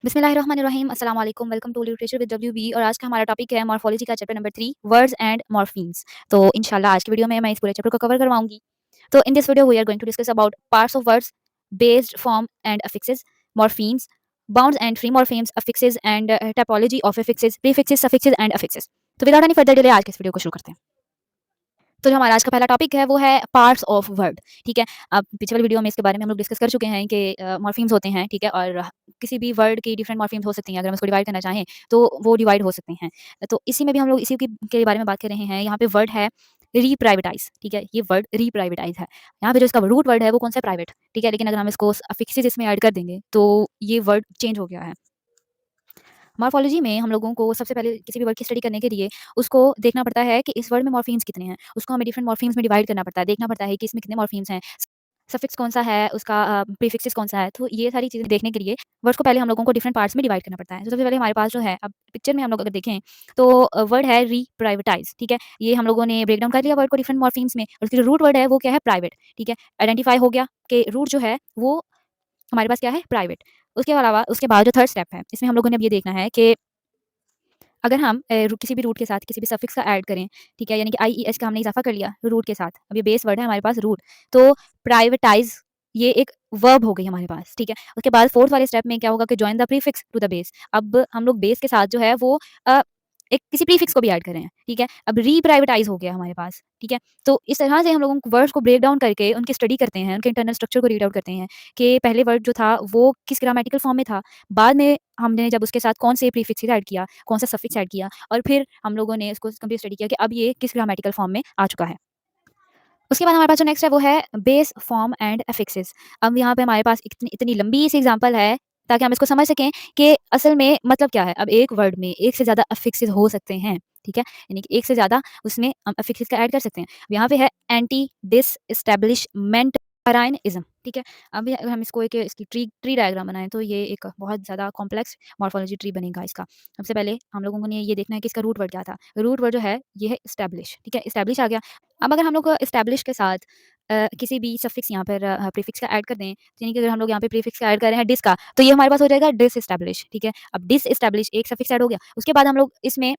बिस्मिल्लाहिर्रहमानिर्रहीम अस्सलाम वालेकुम welcome to literature with WB और आज का हमारा टॉपिक है मॉर्फोलॉजी का chapter number 3 words and morphemes. तो इंशाल्लाह आज की वीडियो में मैं इस पूरे चैप्टर को कवर करवाऊंगी। तो in this video we are going to discuss about parts of words, based form and affixes, morphemes, bounds and free morphemes, affixes and typology of affixes, prefixes, suffixes and affixes. Without any एनी delay डिले आज के इस video को शुरू करते हैं। तो जो हमारा आज का पहला टॉपिक है वो है पार्ट्स ऑफ वर्ड। ठीक है, अब पिछले वाली वीडियो में इसके बारे में हम लोग डिस्कस कर चुके हैं कि मॉर्फीम्स होते हैं। ठीक है, और किसी भी वर्ड की डिफरेंट मॉर्फीम्स हो सकती हैं। अगर हम उसको डिवाइड करना चाहें तो वो डिवाइड हो सकते हैं। तो इसी में भी हम लोग इसी के बारे में बात कर रहे हैं। यहाँ पे वर्ड है रीप्राइवेटाइज। ठीक है, ये वर्ड रीप्राइवेटाइज है। यहाँ पे जो इसका रूट वर्ड है वो कौन सा, प्राइवेट। ठीक है, लेकिन अगर हम इसको अफिक्सेस इसमें ऐड कर देंगे तो ये वर्ड चेंज हो गया है। मॉर्फोलॉजी में हम लोगों को सबसे पहले किसी भी वर्ड की स्टडी करने के लिए उसको देखना पड़ता है कि इस वर्ड में मॉर्फीम्स कितने हैं। उसको हमें डिफरेंट मॉर्फीम्स में डिवाइड करना पड़ता है, देखना पड़ता है कि इसमें कितने मॉर्फीम्स हैं, सफिक्स कौन सा है, उसका प्रीफिक्सेस कौन सा है। तो ये सारी चीज़ें देखने के लिए वर्ड्स को पहले हम लोगों को डिफरेंट पार्ट्स में डिवाइड करना पड़ता है। तो सबसे पहले हमारे पास जो है, अब पिक्चर में हम लोग अगर देखें तो वर्ड है रीप्राइवेटाइज। ठीक है, ये हम लोगों ने ब्रेक डाउन कर लिया वर्ड को डिफरेंट मॉर्फीम्स में, और उसकी जो रूट वर्ड है वो क्या है, प्राइवेट। ठीक है, आइडेंटिफाई हो गया कि रूट जो है वो हमारे पास क्या है, प्राइवेट। उसके अलावा उसके बाद जो थर्ड स्टेप है, इसमें हम लोगों ने अब ये देखना है कि अगर हम किसी भी रूट के साथ किसी भी सफिक्स का ऐड करें, ठीक है, यानी कि आईईएस का हमने इजाफा कर लिया रूट के साथ। अब ये बेस वर्ड है हमारे पास रूट, तो प्राइवेटाइज ये एक वर्ब हो गई हमारे पास। ठीक है, उसके बाद फोर्थ वाले स्टेप में क्या होगा कि join the prefix to the base. अब हम लोग बेस के साथ जो है वो एक किसी प्रीफिक्स को भी ऐड कर रहे हैं। ठीक है, अब रीप्राइवेटाइज हो गया हमारे पास। ठीक है, तो इस तरह से हम लोगों वर्ड्स को ब्रेक डाउन करके उनकी स्टडी करते हैं, उनके इंटरनल स्ट्रक्चर को रीड आउट करते हैं कि पहले वर्ड जो था वो किस ग्रामेटिकल फॉर्म में था, बाद में हमने जब उसके साथ कौन से प्रीफिक्स ऐड किया, कौन सा सफिक्स ऐड किया, और फिर हम लोगों ने उसको कंप्लीट स्टडी किया कि अब ये किस ग्रामेटिकल फॉर्म में आ चुका है। उसके बाद हमारे पास जो नेक्स्ट है वो है बेस फॉर्म एंड अफिक्सेस। अब यहाँ पे हमारे पास इतनी इतनी लंबी सी एग्जांपल है ताकि हम इसको समझ सकें कि असल में मतलब क्या है। अब एक वर्ड में एक से ज़्यादा अफिक्सेस हो सकते हैं। ठीक है, यानी कि एक से ज़्यादा उसमें हम अफिक्सेस का ऐड कर सकते हैं। अब यहाँ पे है एंटी डिसएस्टेब्लिशमेंट अराइनिज्म। ठीक है, अब अगर हम इसको एक इसकी ट्री ट्री डायग्राम बनाएं तो ये एक बहुत ज़्यादा कॉम्प्लेक्स मॉर्फोलॉजी ट्री बनेगा इसका। सबसे पहले हम लोगों ने ये देखना है कि इसका रूट वर्ड क्या था। रूट वर्ड जो है ये है स्टैब्लिश। ठीक है, स्टैब्लिश आ गया। अब अगर हम लोग एस्टैब्लिश के साथ किसी भी सफिक्स यहाँ पर प्रीफिक्स का ऐड कर दें, यानी कि अगर हम लोग यहाँ पे प्रीफिक्स का ऐड कर रहे हैं डिस का, तो ये हमारे पास हो जाएगा डिसएस्टैब्लिश। ठीक है, अब डिसएस्टैब्लिश एक सफिक्स ऐड हो गया, उसके बाद हम लोग इसमें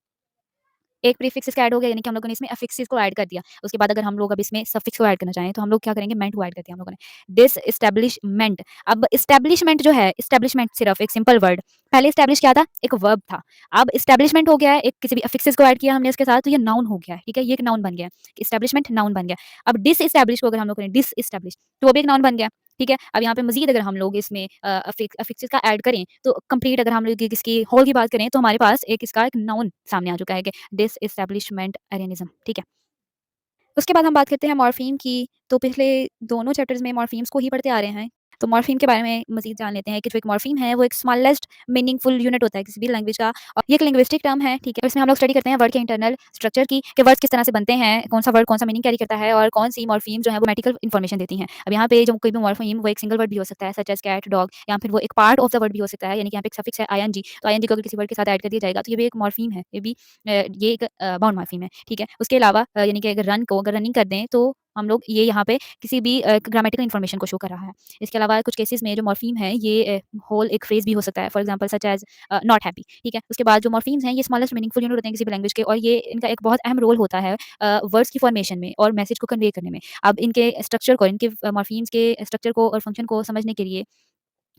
एक प्रीफिक्स इसका ऐड हो गया, यानी कि हम लोगों ने इसमें अफिक्सेस को ऐड कर दिया। उसके बाद अगर हम लोग अब इसमें सफिक्स को ऐड करना चाहें तो हम लोग क्या करेंगे, मेंट को ऐड कर दिया हम लोगों ने, डिसएस्टैब्लिशमेंट। अब एस्टैब्लिशमेंट जो है, एस्टैब्लिशमेंट सिर्फ एक सिंपल वर्ड, पहले एस्टैब्लिश क्या था, एक वर्ब था। अब एस्टैब्लिशमेंट हो गया है, एक किसी भी अफिक्सेस को ऐड किया हमने इसके साथ, तो ये नाउन हो गया है। ठीक है, ये एक नाउन बन गया, एस्टैब्लिशमेंट नाउन बन गया। अब डिसएस्टैब्लिश को अगर हम लोग करें डिसएस्टैब्लिश, तो वो भी एक नाउन बन गया। ठीक है, अब यहाँ पे मजीद अगर हम लोग इसमें अफिक्सेस का ऐड करें तो कंप्लीट अगर हम लोग इसकी होल की बात करें तो हमारे पास एक इसका एक नाउन सामने आ चुका है कि डिसएस्टैब्लिशमेंट अरेनिज्म। ठीक है, उसके बाद हम बात करते हैं मॉर्फीम की। तो पिछले दोनों चैप्टर्स में मॉर्फीम्स को ही पढ़ते आ रहे हैं। तो मॉर्फीम के बारे में मज़ीद जान लेते हैं कि जो एक मॉर्फीम है वो एक स्मॉलेस्ट मीनिंगफुल यूनिट होता है किसी भी लैंग्वेज का, और ये एक लिंग्विस्टिक टर्म है। ठीक है, इसमें हम लोग स्टडी करते हैं वर्ड के इंटरनल स्ट्रक्चर की, कि वर्ड्स किस तरह से बनते हैं, कौन सा वर्ड कौन सा मीनिंग कैरी करता है, और कौन सी मॉर्फीम जो है वो ग्रामेटिकल इन्फॉर्मेशन देती हैं। अब यहाँ पे जो कोई भी मॉर्फीम वो एक सिंगल वर्ड भी हो सकता है, सच एज कैट, डॉग, या फिर वो एक पार्ट ऑफ द वर्ड भी हो सकता है, यानी कि यहाँ पे एक सफिक्स है आईएनजी, तो आईएनजी को अगर किसी वर्ड के साथ ऐड कर दिया जाएगा तो ये भी एक मॉर्फीम है। ये भी ये एक बाउंड मॉर्फीम है। ठीक है, उसके अलावा यानी कि अगर रन को अगर रनिंग कर दें तो हम लोग ये यहाँ पे किसी भी ग्रामेटिकल इन्फॉर्मेशन को शो कर रहा है। इसके अलावा कुछ केसेस में जो मॉर्फीम है ये होल एक फ्रेज भी हो सकता है, for example such as not happy. ठीक है, उसके बाद जो मॉर्फीम्स हैं ये स्मॉलेस्ट मीनिंगफुल यूनिट होते हैं किसी भी लैंग्वेज के, और ये इनका एक बहुत अहम रोल होता है वर्ड्स की फॉर्मेशन में और मैसेज को कन्वे करने में। अब इनके स्ट्रक्चर को, इनके मॉर्फीम्स के स्ट्रक्चर को और फंक्शन को समझने के लिए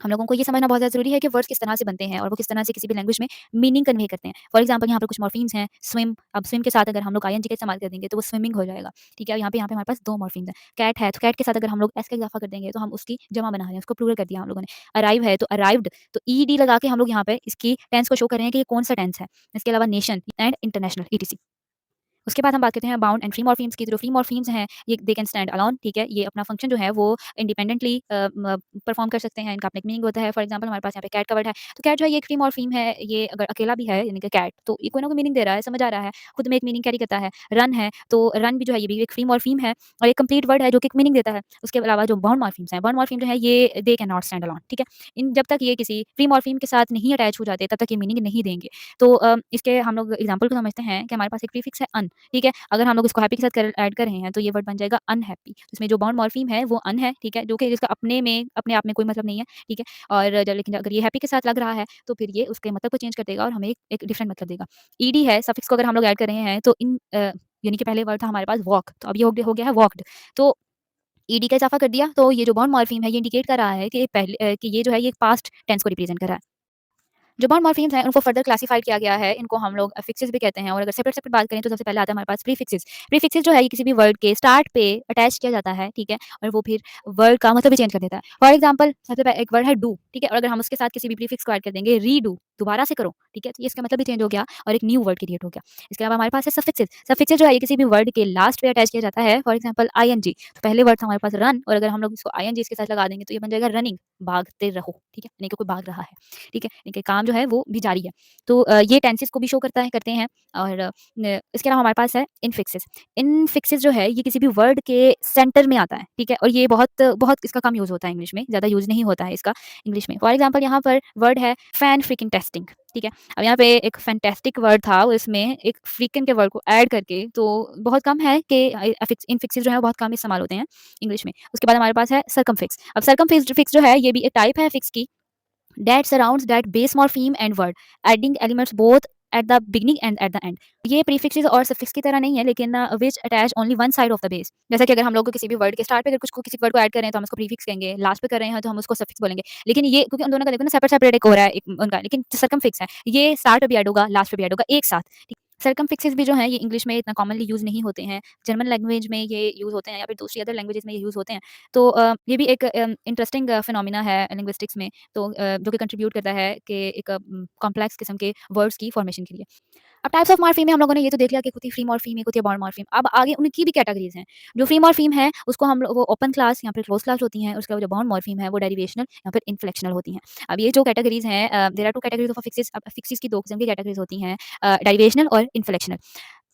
हम लोगों को ये समझना बहुत ज़्यादा ज़रूरी है कि वर्ड्स किस तरह से बनते हैं और वो किस तरह से किसी भी लैंग्वेज में मीनिंग कन्वे करते हैं। फॉर एग्जांपल यहाँ पर कुछ मॉर्फीम्स हैं, स्विम। अब स्विम के साथ अगर हम लोग आईएनजी का इस्तेमाल कर देंगे तो वो स्विमिंग हो जाएगा। ठीक है, यहाँ पे हमारे पास दो मॉर्फीम्स हैं। कैट है, तो कैट के साथ अगर हम लोग एस का इजाफा कर देंगे तो हम उसकी जमा बना रहे हैं, उसको प्लूरल कर दिया हम लोगों ने। अराइव है तो अराइव्ड, तो ईडी लगा के हम लोग यहाँ पे इसकी टेंस को शो कर रहे हैं कि ये कौन सा टेंस है। इसके अलावा नेशन एंड इंटरनेशनल ईटीसी। उसके बाद हम बात करते हैं बाउंड एंड फ्री मॉर्फीम्स की। तो जो फ्री मॉर्फीम्स हैं ये दे कैन स्टैंड अलोन। ठीक है, ये अपना फंक्शन जो है वो इंडिपेंडेंटली परफॉर्म कर सकते हैं, इनका अपना एक मीनिंग होता है। फॉर एग्जांपल हमारे पास यहाँ पे कैट का वर्ड है, तो कैट जो है ये एक फ्री मॉर्फीम है। ये अगर अकेला भी है यानी कि कैट, तो ये कोई ना कोई मीनिंग दे रहा है, समझ आ रहा है, खुद में एक मीनिंग कैरी करता है। रन है तो रन भी जो है ये भी एक फ्री मॉर्फीम है और एक कंप्लीट वर्ड है जो कि एक मीनिंग देता है। उसके अलावा जो बाउंड मॉर्फीम्स हैं, बाउंड मॉर्फीम जो है ये they can not stand alone. ठीक है, इन जब तक ये किसी फ्री मॉर्फीम के साथ नहीं अटैच हो जाते तब तक ये मीनिंग नहीं देंगे। तो इसके हम लोग एग्जाम्पल को समझते हैं कि हमारे पास एक प्रीफिक्स है अन। ठीक है? अगर हम लोग इसको हैप्पी के साथ कर ऐड कर रहे हैं तो ये वर्ड बन जाएगा अनहैप्पी। इसमें जो बाउंड मॉर्फीम है वो अन है, ठीक है? जो कि जिसका अपने आप में कोई मतलब नहीं है, ठीक है? और लेकिन अगर ये हैप्पी के साथ लग रहा है तो फिर ये उसके मतलब को चेंज कर देगा और हमें एक डिफरेंट मतलब देगा। ईडी है, सफिक्स को अगर हम लोग ऐड कर रहे हैं तो यानी कि पहले वर्ड था हमारे पास वॉक, तो अब ये हो गया है वॉक्ड। तो ईडी का इज़ाफ़ा कर दिया, तो ये जो बाउंड मॉर्फीम है ये इंडिकेट कर रहा है कि कि ये जो है ये पास्ट टेंस को रिप्रेजेंट कर रहा है। जो बाउंड मॉर्फीम्स हैं उनको फर्दर क्लासिफाइड किया गया है। इनको हम लोग अफिक्सेस भी कहते हैं और अगर सेपरेट-सेपरेट बात करें तो सबसे पहले आता है हमारे पास प्रीफिक्सेस। प्रीफिक्सेस जो है ये किसी भी वर्ड के स्टार्ट पे अटैच किया जाता है, ठीक है? और वो फिर वर्ड का मतलब भी चेंज कर देता है। फॉर एग्ज़ाम्पल सबसे पहले एक वर्ड है डू, ठीक है? और अगर हम उसके साथ किसी भी प्रीफिक्स को ऐड कर देंगे रीडू, दोबारा से करो, ठीक है? तो ये इसका मतलब भी चेंज हो गया और एक न्यू वर्ड क्रिएट हो गया। इसके अलावा हमारे पास है सफिक्सेस। सफिक्सेस जो है ये किसी भी वर्ड के लास्ट पे अटैच किया जाता है। फॉर एग्ज़ाम्पल आईएनजी, तो पहले वर्ड था हमारे पास रन और अगर हम लोग इसको आईएनजी इसके साथ लगा देंगे तो ये बन जाएगा रनिंग, भागते रहो, ठीक है? यानी कि कोई भाग रहा है, ठीक है? यानी कि काम जो है वो भी जारी है। तो ये टेंसेस को भी शो करते हैं और इसके अलावा हमारे पास है इनफिक्सेस। इनफिक्सेस जो है ये किसी भी वर्ड के सेंटर में आता है, ठीक है? और ये बहुत बहुत इसका कम यूज़ होता है इंग्लिश में, ज़्यादा यूज़ नहीं होता है इसका इंग्लिश में। फॉर एग्ज़ाम्पल यहाँ पर वर्ड है फैन फ्रीकिंग टेस्टिंग, ठीक है? अब यहाँ पे एक फैंटास्टिक वर्ड था उसमें एक फ्रीकिंग के वर्ड को ऐड करके तो बहुत कम है कि इनफिक्सेस जो है बहुत कम इस्तेमाल होते हैं इंग्लिश में। उसके बाद हमारे पास है सर्कमफिक्स। अब सर्कमफिक्स जो है ये भी एक टाइप है फिक्स की that surrounds that base morpheme and word, adding elements both at the beginning and at the end. ये प्रीफिक्सेस और सफिक्स की तरह नहीं है लेकिन which attach only one side of the base. जैसा कि अगर हम लोग को किसी भी वर्ड के स्टार्ट पे अगर कुछ को किसी वर्ड को ऐड कर रहे हैं तो हम उसको प्रीफिक्स कहेंगे, लास्ट पे कर रहे हैं तो हम उसको सफिक्स बोलेंगे। लेकिन ये क्योंकि उन दोनों का देखो ना सेपरेट सेपरेट एक हो रहा है एक उनका, लेकिन सर्कमफिक्स है ये स्टार्ट पे भी ऐड होगा लास्ट पे भी ऐड होगा एक साथ। सर्कमफिक्सेस भी जो हैं ये इंग्लिश में इतना कॉमनली यूज़ नहीं होते हैं। जर्मन लैंग्वेज में ये यूज़ होते हैं या फिर दूसरी अदर लैंग्वेजेज़ में ये यूज़ होते हैं। तो ये भी एक इंटरेस्टिंग फिनोमेना है लिंग्विस्टिक्स में, तो जो कि कंट्रीब्यूट करता है कि एक कॉम्प्लेक्स किस्म के वर्ड्स की फॉर्मेशन के लिए। अब टाइप्स ऑफ मॉर्फीम में हम लोगों ने ये तो देख लिया कि एक होती है फ्री मॉर्फीम, एक होती है बाउंड मॉर्फीम। अब आगे उनकी भी कैटेगरीज़ हैं। जो फ्री मॉर्फीम है उसको हम लोग वो ओपन क्लास या फिर क्लोज़ क्लास होती हैं। उसके अलावा जो बाउंड मॉर्फीम है वो डेरिवेशनल या फिर इन्फ्लेक्शनल होती हैं। अब ये जो कैटेगरीज़ हैं there are 2 categories of affixes. अब अफिक्सेस की 2 किस्म की कैटेगरीज़ होती हैं डेरिवेशनल और इन्फ्लेक्शनल।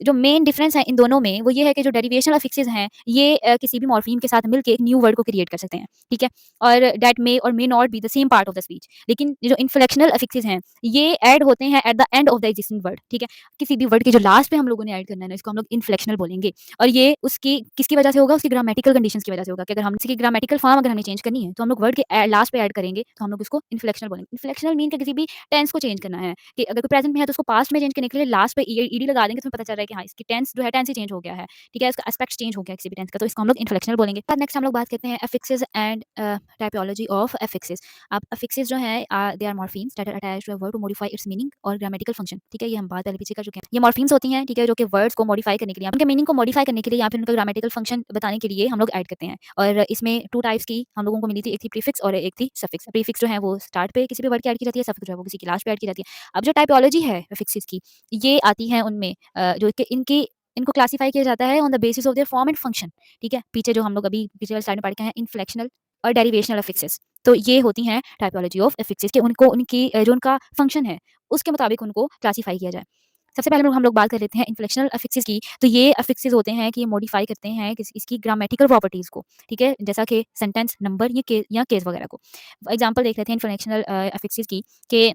जो मेन डिफरेंस है इन दोनों में वो ये है कि जो डेरिवेशनल अफिक्सेस हैं ये किसी भी मॉर्फीम के साथ मिलके एक न्यू वर्ड को क्रिएट कर सकते हैं, ठीक है? और दैट मे और may not be the same part of the speech. लेकिन ये जो इन्फ्लेक्शनल अफिक्सेस हैं ये ऐड होते हैं at the end of the existing word, ठीक है? किसी भी वर्ड के जो लास्ट पे हम लोगों ने ऐड करना है ना इसको हम लोग इन्फ्लेक्शनल बोलेंगे और ये उसकी किसकी वजह से होगा? उसकी ग्रामेटिकल कंडीशंस की वजह से होगा कि अगर हम किसी की ग्रामेटिकल फॉर्म अगर हमें चेंज करनी है तो हम लोग वर्ड के लास्ट पे ऐड करेंगे तो हम लोग उसको इन्फ्लेक्शनल बोलेंगे। इन्फ्लेक्शनल मीन कि किसी भी टेंस को चेंज करना है कि अगर कोई प्रेजेंट में है तो उसको पास्ट में चेंज करने के लिए लास्ट पे ईडी लगा देंगे तो हमें पता चल रहा है कि हाँ इसकी टेंस जो है टेंस ही चेंज हो गया है, ठीक है? इसका एस्पेक्ट चेंज हो गया किसी भी टेंस का, तो इसको हम लोग इन्फ्लेक्शनल बोलेंगे। अब नेक्स्ट हम लोग बात करते हैं affixes and typology of affixes. अब अफिक्सेस जो है they are morphemes that are attached to a word to modify its meaning और ग्रामेटिकल फंक्शन, ठीक है? ये हम बात पहले पीछे कर चुके हैं। ये मॉर्फीम्स होती हैं, ठीक है? जो कि वर्ड्स को मॉडिफाई करने के लिए, उनके मीनिंग को मॉडिफाई करने के लिए या फिर उनका ग्रामेटिकल फंक्शन बताने के लिए हम लोग ऐड करते हैं। और इसमें 2 टाइप्स की हम लोगों को मिली थी, एक थी प्रीफिक्स और एक थी सफिक्स। प्रीफिक्स जो है वो स्टार्ट पे किसी भी वर्ड की ऐड की जाती है, सफिक्स जो है वो किसी की लास्ट पे ऐड की जाती है। अब जो टाइपोलॉजी है अफिक्सेस की ये आती है उनमें जो कि इनकी इनको क्लासिफाई किया जाता है on the basis of their form and function, ठीक है? पीछे जो हम लोग अभी पिछले वाले स्लाइड में पढ़ के आए हैं इन्फ्लेक्शनल और डेरिवेशनल अफिक्सेस। तो ये होती हैं टाइपोलॉजी ऑफ अफिक्सेस कि उनको उनकी जो उनका फंक्शन है उसके मुताबिक उनको क्लासिफाई किया जाए। सबसे पहले हम लोग बात कर लेते हैं इन्फ्लेक्शनल अफिक्सेस की। तो ये अफिक्सेस होते हैं कि ये मॉडिफाई करते हैं इसकी ग्रामेटिकल प्रॉपर्टीज़ को, ठीक है? जैसा कि सेंटेंस, नंबर या केस वगैरह को। एग्जांपल देख लेते हैं इन्फ्लेक्शनल अफिक्सेस की कि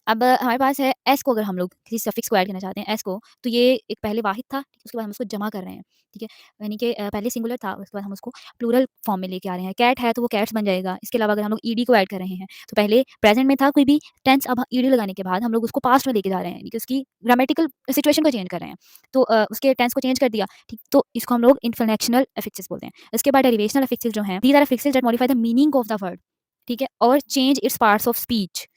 अब हमारे पास है एस को अगर हम लोग किसी सफिक्स को ऐड करना चाहते हैं एस को, तो ये एक पहले वाहिद था, उसके बाद हम उसको जमा कर रहे हैं, ठीक है? यानी कि पहले सिंगुलर था, उसके बाद हम उसको प्लूरल फॉर्म में लेके आ रहे हैं। कैट है तो वो कैट्स बन जाएगा। इसके अलावा अगर हम लोग ईडी को ऐड कर रहे हैं, तो पहले प्रेज़ेंट में था कोई भी टेंस, अब ईडी लगाने के बाद हम लोग उसको पास्ट में लेके जा रहे हैं, यानी कि उसकी ग्रामेटिकल सिचुएशन को चेंज कर रहे हैं। तो उसके टेंस को चेंज कर दिया, ठीक? तो इसको हम लोग इन्फ्लेक्शनल अफिक्सेस बोलते हैं। इसके बाद डेरिवेशनल अफिक्सेस जो हैं, these are affixes that modify the meaning of the word, ठीक है? और change its parts of speech.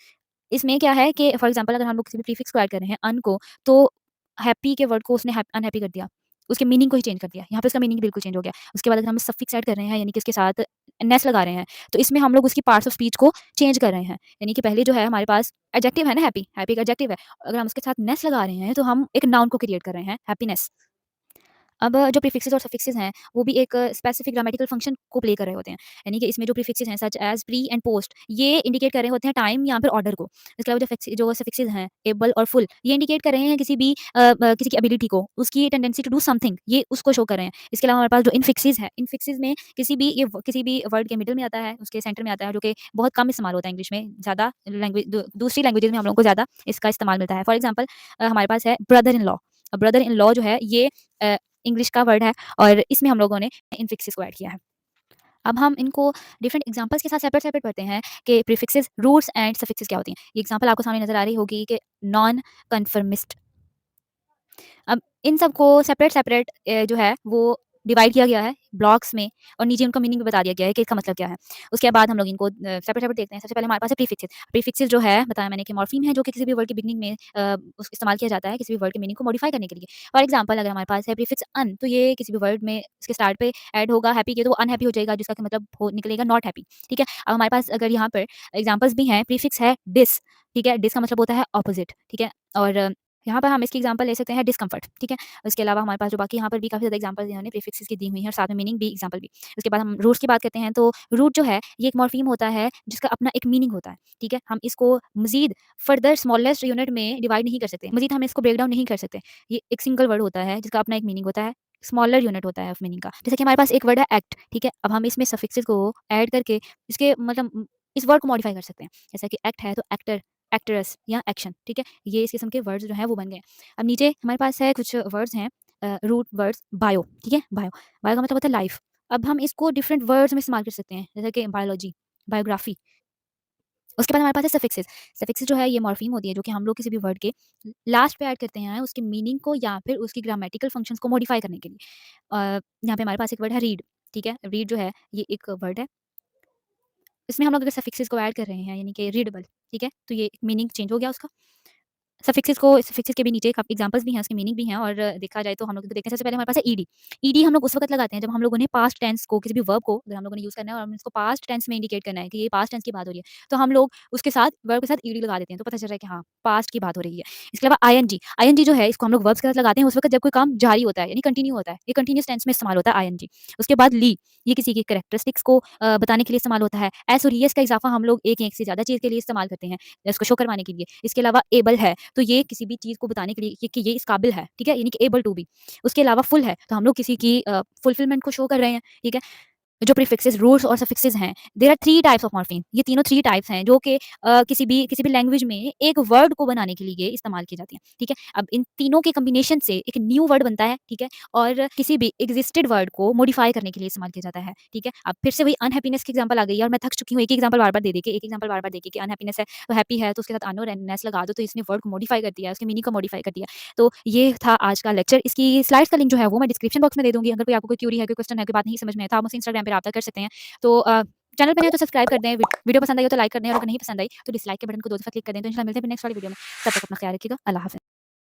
इसमें क्या है कि फॉर एग्जांपल अगर हम लोग किसी भी प्रीफिक्स को ऐड कर रहे हैं अन को, तो हैप्पी के वर्ड को उसने अनहैप्पी कर दिया। उसके मीनिंग को ही चेंज कर दिया। यहाँ पे उसका मीनिंग बिल्कुल चेंज हो गया। उसके बाद अगर हम सफिक्स ऐड कर रहे हैं यानी कि इसके साथ नेस लगा रहे हैं, तो इसमें हम लोग उसकी पार्ट्स ऑफ स्पीच को चेंज कर रहे हैं। यानी कि पहले जो है हमारे पास एडजेक्टिव है ना हैप्पी, हैप्पी का एडजेक्टिव है। अगर हम उसके साथ नेस लगा रहे हैं, तो हम एक नाउन को क्रिएट कर रहे हैं, हैप्पीनेस। अब जो प्रीफिक्सेस और सफिक्सेस हैं, वो भी एक स्पेसिफिक ग्रामेटिकल फंक्शन को प्ले कर रहे होते हैं। यानी कि इसमें जो प्रीफिक्सेस हैं such as pre and post, ये इंडिकेट कर रहे होते हैं टाइम या फिर ऑर्डर को। इसके अलावा जो सफिक्सेस हैं एबल और फुल, ये इंडिकेट कर रहे हैं किसी भी किसी की एबिलिटी को, उसकी टेंडेंसी टू डू समथिंग, ये उसको शो कर रहे हैं। इसके अलावा हमारे पास जो इनफिक्सेस है, इनफिक्सेस में किसी भी वर्ड के मिडल में आता है, उसके सेंटर में आता है, जो कि बहुत कम इस्तेमाल होता है इंग्लिश में, ज़्यादा दूसरी लैंग्वेजेज़ में हम लोग को ज़्यादा इसका इस्तेमाल मिलता है। फॉर एग्जाम्पल हमारे पास है brother in law. Brother in law जो है ये इंग्लिश का वर्ड है और इसमें हम लोगों ने इन्फिक्सिस को ऐड किया है। अब हम इनको डिफरेंट एग्जांपल्स के साथ सेपरेट-सेपरेट पढ़ते हैं कि प्रीफिक्सेस, रूट्स एंड सफिक्सेस क्या होती हैं। ये एग्जांपल आपको सामने नज़र आ रही होगी कि नॉन कन्फर्मिस्ट। अब इन सबको सेपरेट-सेपरेट जो है वो डिवाइड किया गया है ब्लॉक्स में और नीचे उनका मीनिंग भी बता दिया गया है कि इसका मतलब क्या है। उसके बाद हम लोग इनको सेपरेट-सेपरेट देखते हैं। सबसे पहले हमारे पास है प्रीफिक्सेस। प्रीफिक्सेस जो है बताया मैंने कि मॉर्फीम है जो कि किसी भी वर्ड की बिगिनिंग में इस्तेमाल किया जाता है किसी भी वर्ड के मीनिंग को मॉडिफाई करने के लिए। फॉर एग्जांपल अगर हमारे पास है प्रीफिक्स अन तो ये किसी भी वर्ड में इसके स्टार्ट पे ऐड होगा हैप्पी के तो वो अनहैप्पी हो जाएगा जिसका कि मतलब हो निकलेगा नॉट हैप्पी। ठीक है? अब हमारे पास अगर यहाँ पर एग्जांपल्स भी हैं प्रीफिक्स है डिस। ठीक है? डिस का मतलब होता है ऑपोजिट। ठीक है? और यहाँ पर हम इसकी एग्जांपल ले सकते हैं डिस्कम्फर्ट। ठीक है? उसके अलावा हमारे पास जो बाकी यहाँ पर भी काफ़ी ज़्यादा एग्जांपल्स इन्होंने प्रीफिक्सेस की दी हुई हैं और साथ में मीनिंग भी एग्जांपल भी। उसके बाद हम रूट्स की बात करते हैं तो रूट जो है ये एक मॉर्फीम होता है जिसका अपना एक मीनिंग होता है। ठीक है? हम इसको मज़ीद फर्दर स्मॉलेस्ट यूनिट में डिवाइड नहीं कर सकते। मज़ीद हम इसको ब्रेक डाउन नहीं कर सकते। ये एक सिंगल वर्ड होता है जिसका अपना एक मीनिंग होता है। स्मॉलर यूनिट होता है ऑफ मीनिंग का। जैसे कि हमारे पास एक वर्ड है एक्ट। ठीक है? अब हम इसमें सफिक्सेस को ऐड करके इसके मतलब इस वर्ड को मॉडिफाई कर सकते हैं। जैसे कि एक्ट है तो एक्टर, एक्ट्रेस या एक्शन। ठीक है? ये इस किस्म के वर्ड्स जो हैं वो बन गए। अब नीचे हमारे पास है कुछ वर्ड्स हैं रूट वर्ड्स बायो। ठीक है? बायो, बायो का मतलब होता है लाइफ। अब हम इसको डिफरेंट वर्ड्स में इस्तेमाल कर सकते हैं जैसे कि बायोलॉजी, बायोग्राफी। उसके बाद हमारे पास है सफिक्सेस। सफिक्सेस जो है ये मॉर्फीम होती है जो कि हम लोग किसी भी वर्ड के लास्ट पे ऐड करते हैं उसके मीनिंग को या फिर उसकी ग्रामेटिकल फंक्शंस को मॉडिफाई करने के लिए। यहाँ पे हमारे पास एक वर्ड है रीड। ठीक है? रीड जो है ये एक वर्ड है। इसमें हम लोग अगर सफिक्सेस को ऐड कर रहे हैं यानी कि रीडेबल। ठीक है? तो ये मीनिंग चेंज हो गया उसका। सफिक्सेस के भी नीचे काफ़ी एग्जांपल्स भी हैं, उसके मीनिंग भी हैं और देखा जाए तो हम लोग इनको देखते हैं। सबसे पहले हमारे पास है ईडी। ईडी हम लोग उस वक़्त लगाते हैं जब हम लोगों ने पास्ट टेंस को किसी भी वर्ब को अगर हम लोगों ने यूज़ करना है और हम इसको पास्ट टेंस में इंडिकेट करना है कि ये पास्ट टेंस की बात हो रही है, तो हम लोग उसके साथ वर्ब के साथ ईडी लगा देते हैं, तो पता चल रहा है कि हाँ, पास्ट की बात हो रही है। इसके अलावा आईएनजी, आईएनजी जो है इसको हम लोग वर्ब्स के साथ लगाते हैं उस वक़्त जब कोई काम जारी होता है यानी कंटिन्यू होता है। ये कंटीन्यूअस टेंस में इस्तेमाल होता है आईएनजी। उसके बाद ली, ये किसी की कैरेक्टरिस्टिक्स को बताने के लिए इस्तेमाल होता है। एस और ईएस का इज़ाफ़ा हम लोग एक से ज़्यादा चीज़ के लिए इस्तेमाल करते हैं, इसको शो करवाने के लिए। इसके अलावा एबल है, तो ये किसी भी चीज़ को बताने के लिए कि ये इस काबिल है, ठीक है? यानी कि एबल टू बी। उसके अलावा फुल है, तो हम लोग किसी की फुलफिलमेंट को शो कर रहे हैं, ठीक है? जो प्रीफिक्सेस, रूट्स और सफिक्सेस हैं, there are 3 types of morpheme. ये तीनों 3 टाइप्स हैं जो कि किसी भी लैंग्वेज में एक वर्ड को बनाने के लिए इस्तेमाल की जाती हैं, ठीक है? अब इन तीनों के कॉम्बिनेशन से एक न्यू वर्ड बनता है, ठीक है? और किसी भी एक्जिस्टेड वर्ड को मॉडिफाई करने के लिए इस्तेमाल किया जाता है, ठीक है? अब फिर से वही अनहैप्पीनेस की एग्जांपल आ गई है और मैं थक चुकी हूँ एक ही एग्जांपल बार-बार दे-दे के, एक एग्जांपल बार-बार देके कि अनहैप्पीनेस है, तो हैप्पी है तो उसके साथ अन और नेस लगा दो, तो इसने वर्ड को मॉडिफाई कर दिया है, उसके मीनिंग को मॉडिफाई कर दिया। तो ये था आज का लेक्चर। इसकी स्लाइड्स का लिंक जो है वो मैं डिस्क्रिप्शन बॉक्स में दे दूँगी। अगर कोई आपको कोई क्वेरी है, कोई क्वेश्चन है, कोई बात नहीं समझ में आए, तो आप मुझसे इंस्टाग्राम पे राब्ता कर सकते हैं। तो चैनल पे नए हो तो सब्सक्राइब कर दें, वीडियो पसंद आई हो तो लाइक कर दें और अगर नहीं पसंद आई तो डिसलाइक के बटन को 2 दफ़ा क्लिक कर दें। तो इंशाल्लाह मिलते हैं फिर नेक्स्ट वाली वीडियो में। तब तक अपना ख्याल रखिएगा। अल्लाह हाफ़िज़।